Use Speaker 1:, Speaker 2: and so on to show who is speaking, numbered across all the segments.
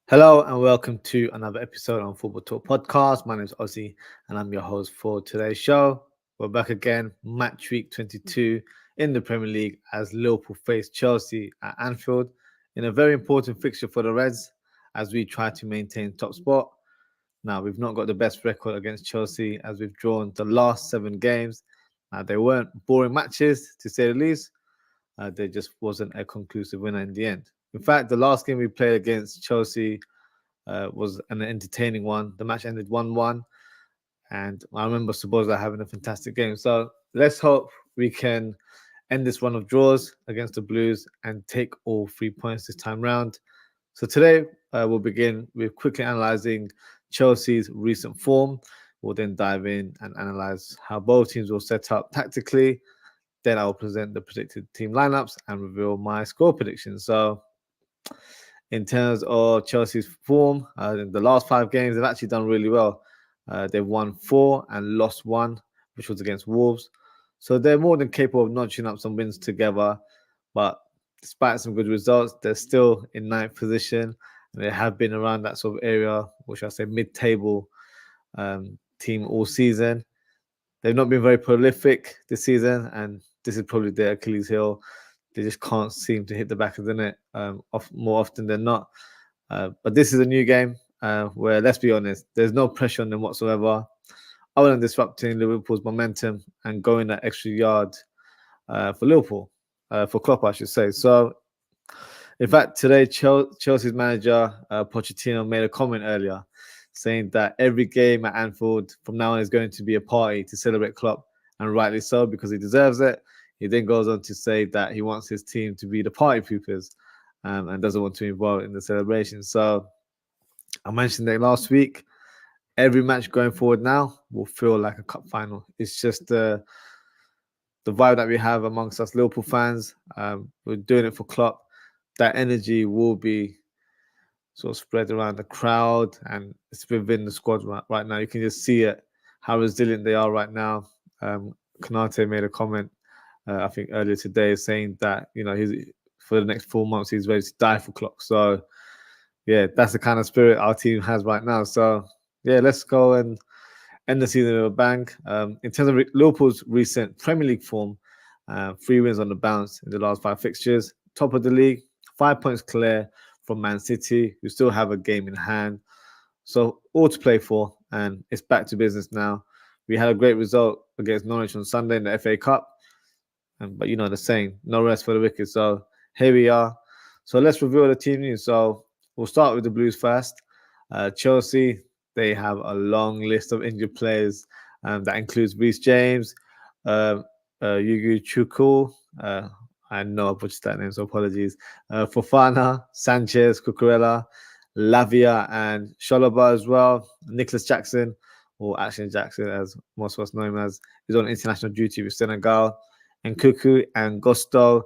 Speaker 1: Hello and welcome to another episode on Football Talk Podcast. My name is Ozzie and I'm your host for today's show. We're back again, match week 22 in the Premier League as Liverpool face Chelsea at Anfield in a very important fixture for the Reds as we try to maintain top spot. Now, we've not got the best record against Chelsea as we've drawn the last 7 games. They weren't boring matches to say the least. There just wasn't a conclusive winner in the end. In fact, the last game we played against Chelsea was an entertaining one. The match ended 1-1, and I remember Sabozza having a fantastic game. So let's hope we can end this run of draws against the Blues and take all 3 points this time round. So today we'll begin with quickly analysing Chelsea's recent form. We'll then dive in and analyse how both teams will set up tactically. Then I'll present the predicted team lineups and reveal my score predictions. So in terms of Chelsea's form, in the last 5 games, they've actually done really well. They've won 4 and lost 1, which was against Wolves. So they're more than capable of notching up some wins together. But despite some good results, they're still in ninth position. And they have been around that sort of area, which I say mid-table team all season. They've not been very prolific this season, and this is probably their Achilles heel. They just can't seem to hit the back of the net more often than not. But this is a new game where, let's be honest, there's no pressure on them whatsoever, other than disrupting Liverpool's momentum and going that extra yard for Liverpool, for Klopp, I should say. So, in fact, today Chelsea's manager Pochettino made a comment earlier saying that every game at Anfield from now on is going to be a party to celebrate Klopp, and rightly so because he deserves it. He then goes on to say that he wants his team to be the party poopers and doesn't want to be involved in the celebration. So I mentioned that last week. Every match going forward now will feel like a cup final. It's just the vibe that we have amongst us Liverpool fans. We're doing it for Klopp. That energy will be sort of spread around the crowd and it's within the squad right now. You can just see it, how resilient they are right now. Konate made a comment, I think earlier today, saying that he's for the next 4 months he's ready to die for Klopp. So yeah, that's the kind of spirit our team has right now. So yeah, let's go and end the season with a bang. In terms of Liverpool's recent Premier League form, 3 wins on the bounce in the last 5 fixtures, top of the league, 5 points clear from Man City, who still have a game in hand. So all to play for, and it's back to business now. We had a great result against Norwich on Sunday in the FA Cup. But you know the saying, no rest for the wicked. So here we are. So let's reveal the team news. So we'll start with the Blues first. Chelsea, they have a long list of injured players. That includes Reece James, Yugu Chukwu. I know I butchered that name, so apologies. Fofana, Sanchez, Cucurella, Lavia, and Shalaba as well. Nicholas Jackson, or Action Jackson, as most of us know him as, is on international duty with Senegal. And Cuckoo and Gusto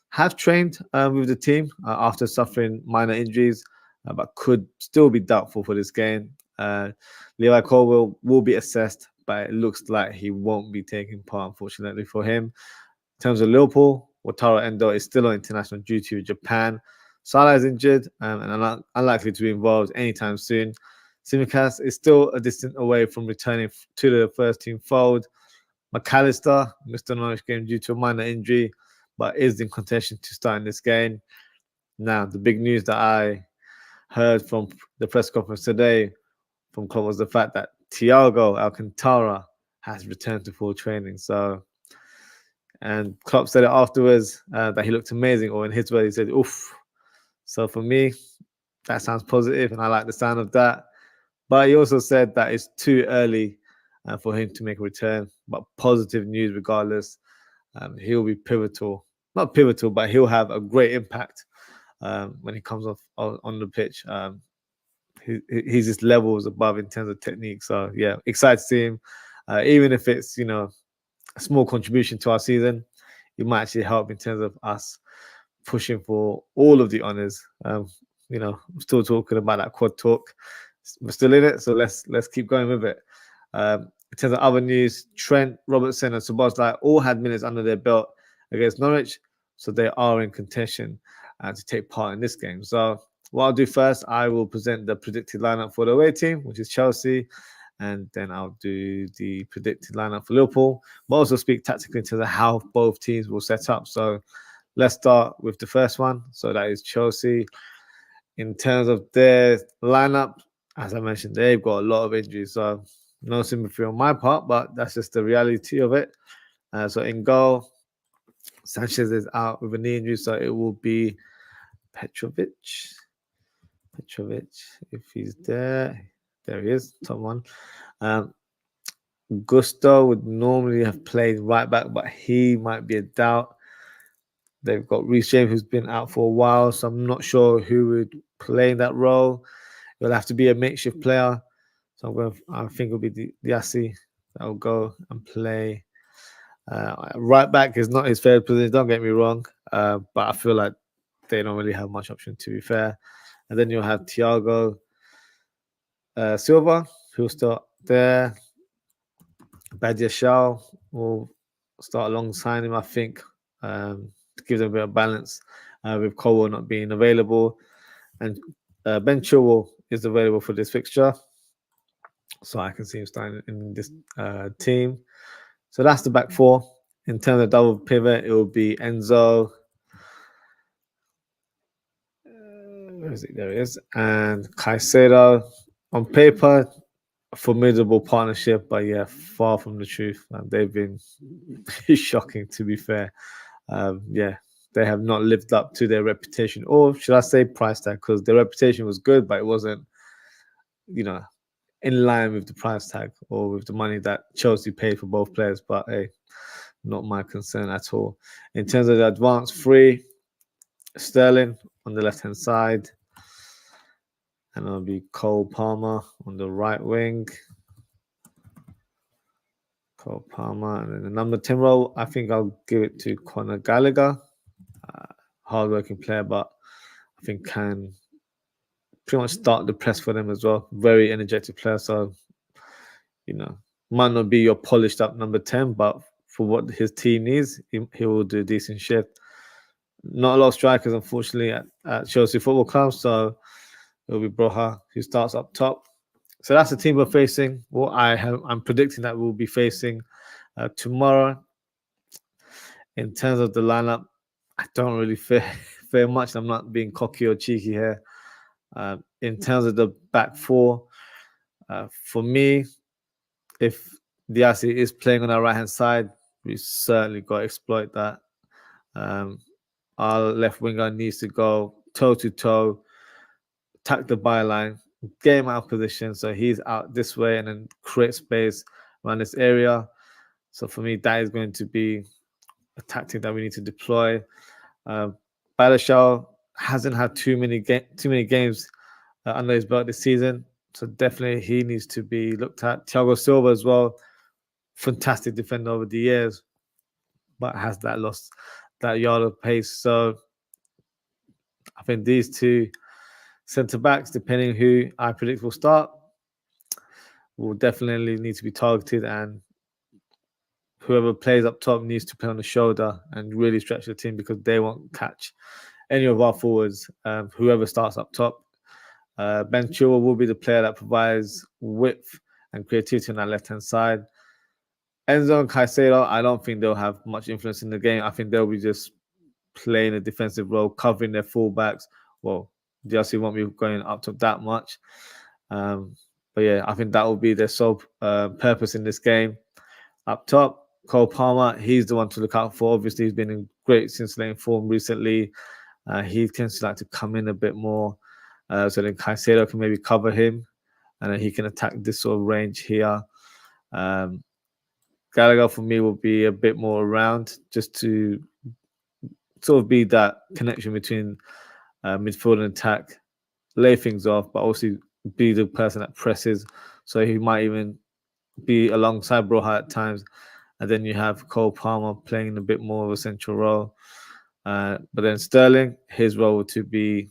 Speaker 1: have trained with the team after suffering minor injuries, but could still be doubtful for this game. Levi Colwill will be assessed, but it looks like he won't be taking part, unfortunately, for him. In terms of Liverpool, Wataru Endo is still on international duty with Japan. Salah is injured and unlikely to be involved anytime soon. Tsimikas is still a distance away from returning to the first team fold. McAllister missed the Norwich game due to a minor injury, but is in contention to start in this game. Now, the big news that I heard from the press conference today from Klopp was the fact that Thiago Alcantara has returned to full training. And Klopp said it afterwards that he looked amazing, or in his words, he said, oof. So for me, that sounds positive, and I like the sound of that. But he also said that it's too early for him to make a return, but positive news regardless. He'll be pivotal. Not pivotal, but he'll have a great impact when he comes off on the pitch. He's just levels above in terms of technique. So yeah, excited to see him. Even if it's a small contribution to our season, it might actually help in terms of us pushing for all of the honours. I'm still talking about that quad talk. We're still in it, so let's keep going with it. In terms of other news, Trent, Robertson, and Szoboszlai all had minutes under their belt against Norwich, so they are in contention to take part in this game. So what I'll do first, I will present the predicted lineup for the away team, which is Chelsea, and then I'll do the predicted lineup for Liverpool. But also speak tactically into how both teams will set up. So let's start with the first one. So that is Chelsea. In terms of their lineup, as I mentioned, they've got a lot of injuries. So no sympathy on my part, but that's just the reality of it. So in goal, Sanchez is out with a knee injury, so it will be Petrovic, if he's there. There he is, top one. Gusto would normally have played right back, but he might be a doubt. They've got Reece James, who's been out for a while, so I'm not sure who would play in that role. It'll have to be a makeshift player. So I think it'll be Ozzie that will go and play. Right back is not his favorite position, don't get me wrong, but I feel like they don't really have much option, to be fair. And then you'll have Thiago Silva, who'll start there. Badiashile will start alongside him, I think, to give them a bit of balance with Colwell not being available. And Ben Chilwell is available for this fixture, so I can see him starting in this team. So that's the back four. In terms of double pivot, it will be Enzo. Where is it? There it is. And Caicedo. On paper, a formidable partnership, but yeah, far from the truth. They've been shocking, to be fair. Yeah, they have not lived up to their reputation, or should I say price tag, because their reputation was good, but it wasn't, in line with the price tag or with the money that Chelsea paid for both players. But hey, not my concern at all. In terms of the advanced three, Sterling on the left-hand side, and it'll be Cole Palmer on the right wing. Cole Palmer. And then the number 10 role, I think I'll give it to Conor Gallagher. Hard-working player, but I think can pretty much start the press for them as well. Very energetic player. So, might not be your polished up number 10, but for what his team needs, he will do a decent shift. Not a lot of strikers, unfortunately, at Chelsea Football Club. So it'll be Broha who starts up top. So that's the team we're facing. What I'm predicting that we'll be facing tomorrow. In terms of the lineup, I don't really fear much. I'm not being cocky or cheeky here. In terms of the back four, for me, if Diassi is playing on our right-hand side, we certainly got to exploit that. Our left winger needs to go toe-to-toe, attack the byline, get him out of position so he's out this way and then create space around this area. So for me, that is going to be a tactic that we need to deploy. Badiashile hasn't had too many games under his belt this season, so definitely he needs to be looked at. Thiago Silva as well, fantastic defender over the years, but has lost that yard of pace. So I think these two centre backs, depending who I predict will start, will definitely need to be targeted, and whoever plays up top needs to play on the shoulder and really stretch the team, because they won't catch any of our forwards, whoever starts up top. Ben Chilwell will be the player that provides width and creativity on that left-hand side. Enzo and Caicedo, I don't think they'll have much influence in the game. I think they'll be just playing a defensive role, covering their fullbacks. Well, Chelsea won't be going up top that much. But yeah, I think that will be their sole purpose in this game. Up top, Cole Palmer, he's the one to look out for. Obviously, he's been in great scintillating form recently. He tends to like to come in a bit more. So then Caicedo can maybe cover him, and then he can attack this sort of range here. Gallagher for me will be a bit more around, just to sort of be that connection between midfield and attack, lay things off, but also be the person that presses. So he might even be alongside Broha at times. And then you have Cole Palmer playing a bit more of a central role. But then Sterling, his role to be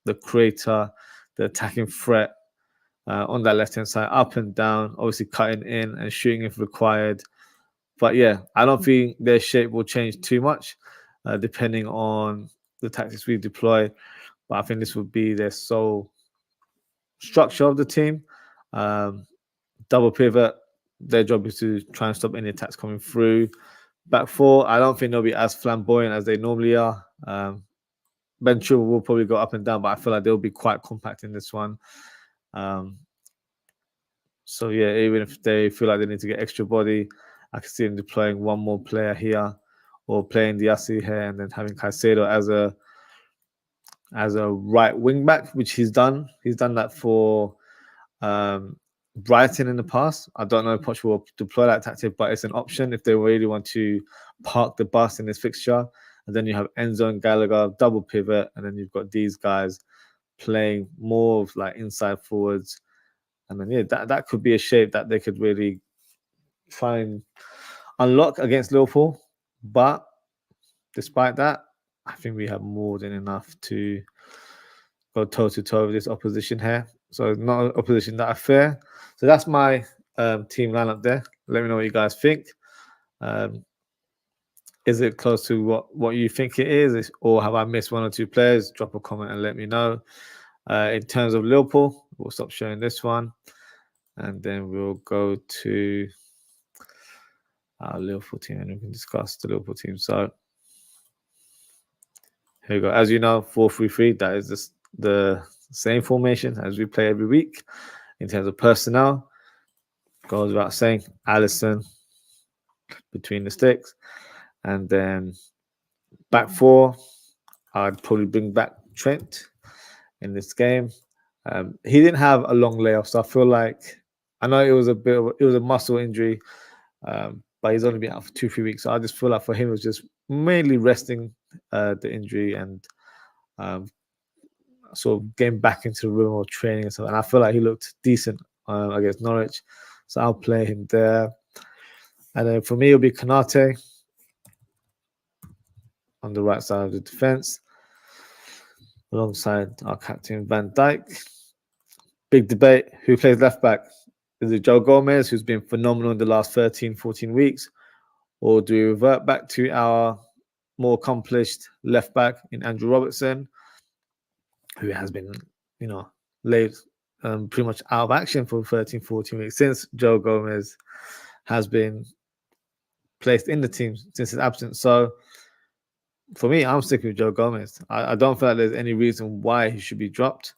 Speaker 1: the creator, the attacking threat on that left-hand side, up and down, obviously cutting in and shooting if required. But yeah, I don't think their shape will change too much depending on the tactics we deploy. but I think this would be their sole structure of the team. Double pivot, their job is to try and stop any attacks coming through. Back four, I don't think they'll be as flamboyant as they normally are. Ben Chilwell will probably go up and down, but I feel like they'll be quite compact in this one. So yeah, even if they feel like they need to get extra body, I can see them deploying one more player here, or playing the Ozzie here, and then having Caicedo as a right wing back, which he's done. He's done that for Brighton in the past. I don't know if Poch will deploy that tactic, but it's an option if they really want to park the bus in this fixture. And then you have Enzo and Gallagher, double pivot, and then you've got these guys playing more of like inside forwards. And then yeah, that could be a shape that they could really try and unlock against Liverpool. But despite that, I think we have more than enough to go toe to toe with this opposition here. So not an opposition that are fair. So that's my team lineup there. Let me know what you guys think. Is it close to what you think it is, or have I missed one or two players? Drop a comment and let me know. In terms of Liverpool, we'll stop showing this one, and then we'll go to our Liverpool team, and we can discuss the Liverpool team. So here we go. As you know, 4-3-3. That is the same formation as we play every week. In terms of personnel, goes without saying, Alisson between the sticks. And then back four, I'd probably bring back Trent in this game. He didn't have a long layoff, so I feel like, I know it was a muscle injury, but he's only been out for 2-3 weeks. So I just feel like for him it was just mainly resting the injury and sort of getting back into the room of training and stuff. And I feel like he looked decent against Norwich, so I'll play him there. And then for me, it'll be Konate on the right side of the defense, alongside our captain Van Dijk. Big debate: who plays left back? Is it Joe Gomez, who's been phenomenal in the last 13-14 weeks, or do we revert back to our more accomplished left back in Andrew Robertson, who has been, laid pretty much out of action for 13-14 weeks since Joe Gomez has been placed in the team since his absence? So for me, I'm sticking with Joe Gomez. I don't feel like there's any reason why he should be dropped.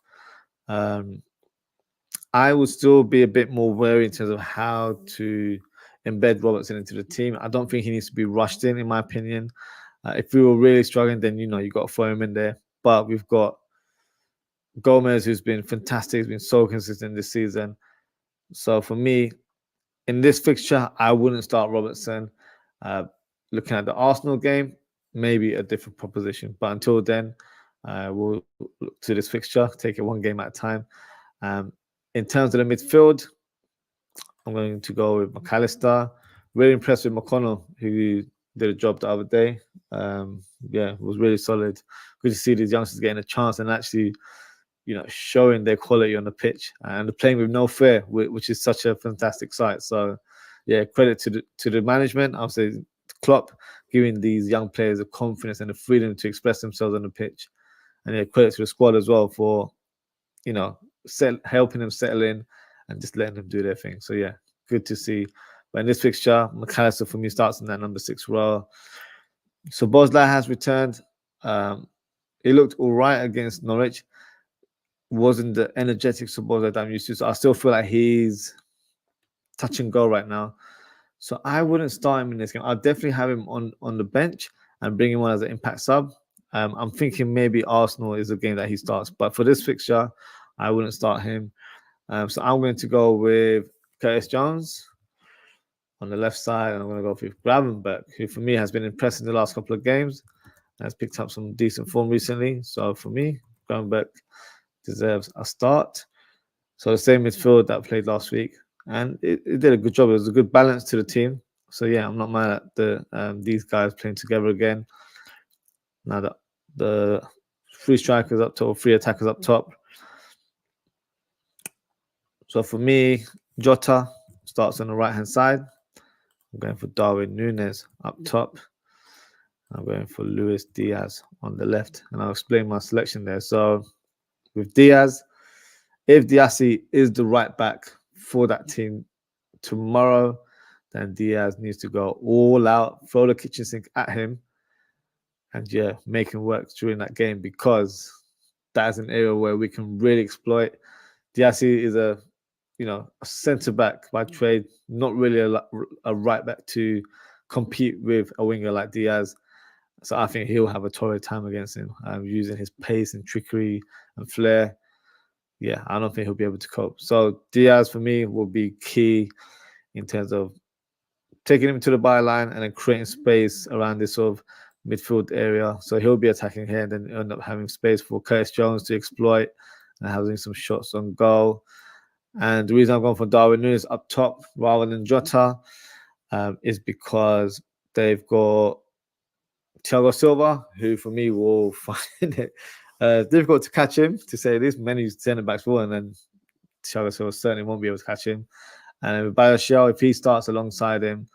Speaker 1: I would still be a bit more wary in terms of how to embed Robertson into the team. I don't think he needs to be rushed in my opinion. If we were really struggling, then, you got to throw him in there. But we've got Gomez, who's been fantastic. He's been so consistent this season. So for me, in this fixture, I wouldn't start Robertson. Looking at the Arsenal game, maybe a different proposition. But until then, we'll look to this fixture, take it one game at a time. In terms of the midfield, I'm going to go with McAllister. Really impressed with McConnell, who did a job the other day. It was really solid. Good to see these youngsters getting a chance and actually, showing their quality on the pitch and playing with no fear, which is such a fantastic sight. So, yeah, credit to the management. I'll say Klopp giving these young players the confidence and the freedom to express themselves on the pitch, and yeah, credit to the squad as well for, helping them settle in and just letting them do their thing. So yeah, good to see. But in this fixture, McAllister for me starts in that number 6 role. So Bosley has returned. He looked all right against Norwich. Wasn't the energetic Bosley that I'm used to. So I still feel like he's touch and go right now. So I wouldn't start him in this game. I'll definitely have him on the bench and bring him on as an impact sub. I'm thinking maybe Arsenal is a game that he starts. But for this fixture, I wouldn't start him. So I'm going to go with Curtis Jones on the left side, and I'm going to go with Gravenberch, who for me has been impressive in the last couple of games and has picked up some decent form recently. So for me, Gravenberch deserves a start. So the same midfield that played last week, and it did a good job. It was a good balance to the team. So yeah, I'm not mad at these guys playing together again. Now that the 3 strikers up top, or 3 attackers up top. So for me, Jota starts on the right-hand side. I'm going for Darwin Núñez up top. I'm going for Luis Diaz on the left, and I'll explain my selection there. So with Diaz, if Diassi is the right back for that team tomorrow, then Diaz needs to go all out, throw the kitchen sink at him, and yeah, make him work during that game, because that is an area where we can really exploit. Diassi is a centre back by trade, not really a right back to compete with a winger like Diaz. So I think he'll have a torrid time against him, using his pace and trickery and flair. Yeah, I don't think he'll be able to cope. So Diaz for me will be key in terms of taking him to the byline and then creating space around this sort of midfield area. So he'll be attacking here and then end up having space for Curtis Jones to exploit and having some shots on goal. And the reason I'm going for Darwin Núñez up top rather than Jota is because they've got Thiago Silva, who for me will find it difficult to catch him, to say this. Many centre backs will, and then Thiago Silva certainly won't be able to catch him. And with Bayashel, if he starts alongside him,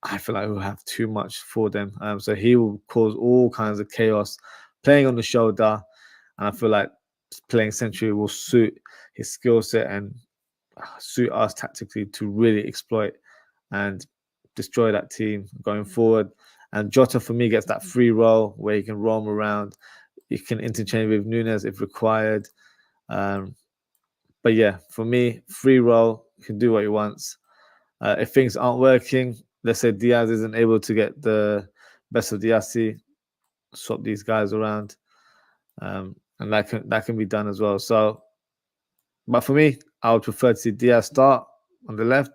Speaker 1: I feel like he'll have too much for them. So he will cause all kinds of chaos, playing on the shoulder. And I feel like playing century will suit his skill set and suit us tactically to really exploit and destroy that team going forward. And Jota, for me, gets that free role where he can roam around. He can interchange with Núñez if required. But yeah, for me, free role, he can do what he wants. If things aren't working, let's say Diaz isn't able to get the best of Diassi, swap these guys around. And that can be done as well. So, but for me, I would prefer to see Diaz start on the left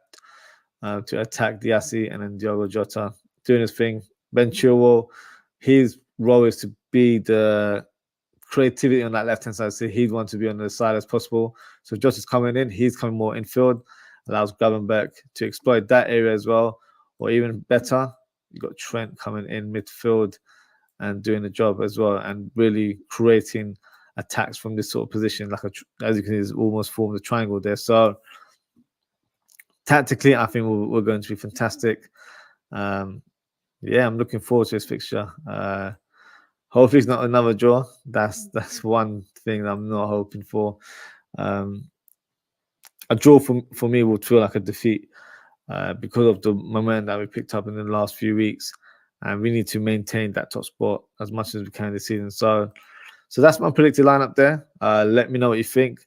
Speaker 1: to attack Diassi, and then Diogo Jota doing his thing. Ben Chilwell, his role is to be the creativity on that left-hand side. So he'd want to be on the side as possible. So Jota's coming in, he's coming more infield, allows Gravenberch to exploit that area as well. Or even better, you've got Trent coming in midfield and doing the job as well, and really creating attacks from this sort of position. Like as you can see, it's almost formed a triangle there. So tactically, I think we're going to be fantastic. Yeah, I'm looking forward to this fixture. Hopefully it's not another draw. That's one thing that I'm not hoping for. A draw for me would feel like a defeat because of the momentum that we picked up in the last few weeks, and we need to maintain that top spot as much as we can this season. So that's my predicted lineup there. Let me know what you think.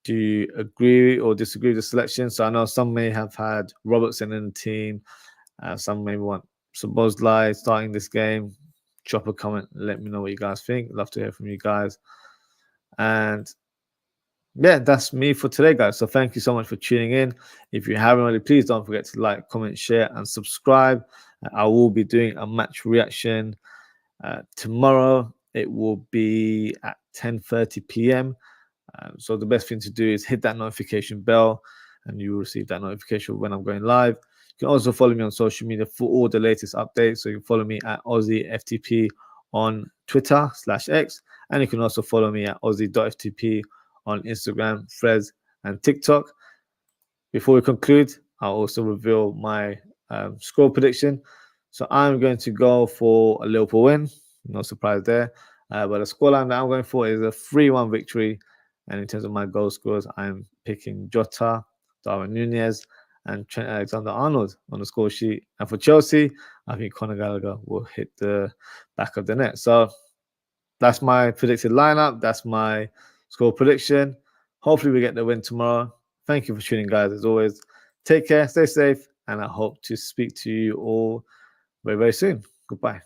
Speaker 1: Do you agree or disagree with the selection? So I know some may have had Robertson in the team. Some may want Szoboszlai starting this game. Drop a comment. Let me know what you guys think. Love to hear from you guys. And yeah, that's me for today, guys. So thank you so much for tuning in. If you haven't already, please don't forget to like, comment, share, and subscribe. I will be doing a match reaction tomorrow. It will be at 10:30 p.m. So the best thing to do is hit that notification bell, and you will receive that notification when I'm going live. You can also follow me on social media for all the latest updates. So you can follow me at Ozzie FTP on Twitter /X, and you can also follow me at Ozzie.ftp on Instagram, Threads, and TikTok. Before we conclude, I'll also reveal my score prediction. So I'm going to go for a Liverpool win. No surprise there. But the scoreline that I'm going for is a 3-1 victory. And in terms of my goal scorers, I'm picking Jota, Darwin Núñez, and Trent Alexander-Arnold on the score sheet. And for Chelsea, I think Conor Gallagher will hit the back of the net. So that's my predicted lineup. That's my score prediction. Hopefully we get the win tomorrow. Thank you for tuning, guys, as always. Take care, stay safe, and I hope to speak to you all very, very soon. Goodbye.